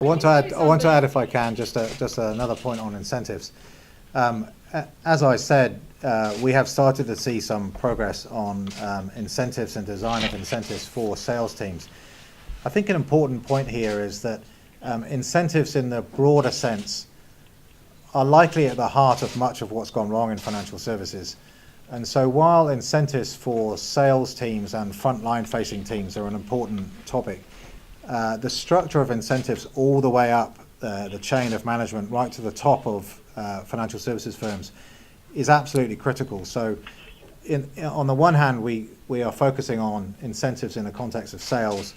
I want to add, if I can, just another point on incentives. As I said, we have started to see some progress on incentives and design of incentives for sales teams. I think an important point here is that incentives in the broader sense are likely at the heart of much of what's gone wrong in financial services. And so while incentives for sales teams and frontline facing teams are an important topic, the structure of incentives all the way up the chain of management right to the top of financial services firms is absolutely critical. So on the one hand, we are focusing on incentives in the context of sales,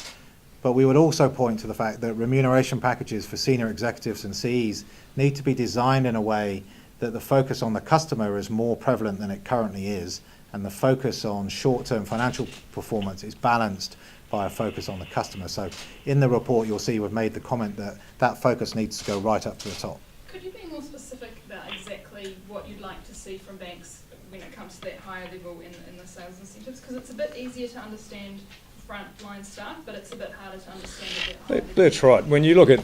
but we would also point to the fact that remuneration packages for senior executives and CEs need to be designed in a way that the focus on the customer is more prevalent than it currently is, and the focus on short-term financial performance is balanced by a focus on the customer. So in the report you'll see we've made the comment that that focus needs to go right up to the top. Could you be more specific about exactly what you'd like to see from banks when it comes to that higher level in the sales incentives? Because it's a bit easier to understand frontline staff, but it's a bit harder to understand it. That's right. When you look at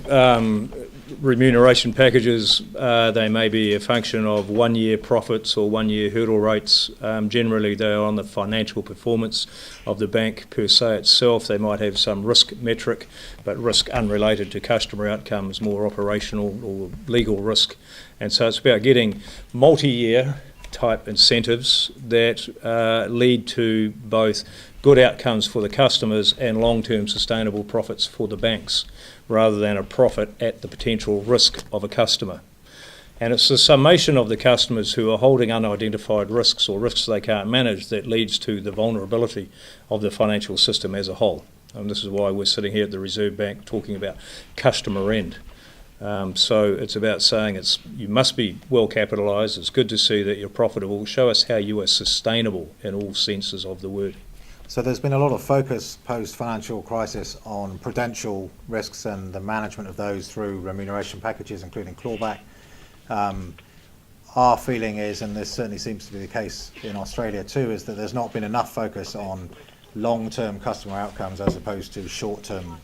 remuneration packages, they may be a function of 1 year profits or 1 year hurdle rates. Generally, they are on the financial performance of the bank per se itself. They might have some risk metric, but risk unrelated to customer outcomes, more operational or legal risk. And so it's about getting multi-year type incentives that lead to both good outcomes for the customers and long-term sustainable profits for the banks, rather than a profit at the potential risk of a customer. And it's the summation of the customers who are holding unidentified risks or risks they can't manage that leads to the vulnerability of the financial system as a whole. And this is why we're sitting here at the Reserve Bank talking about customer end. So it's about saying you must be well capitalised. It's good to see that you're profitable. Show us how you are sustainable in all senses of the word. So there's been a lot of focus post-financial crisis on prudential risks and the management of those through remuneration packages, including clawback. Our feeling is, and this certainly seems to be the case in Australia too, is that there's not been enough focus on long-term customer outcomes as opposed to short-term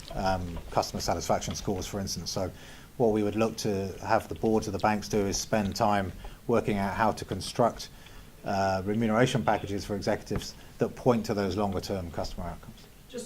customer satisfaction scores, for instance. So what we would look to have the boards of the banks do is spend time working out how to construct remuneration packages for executives that point to those longer-term customer outcomes.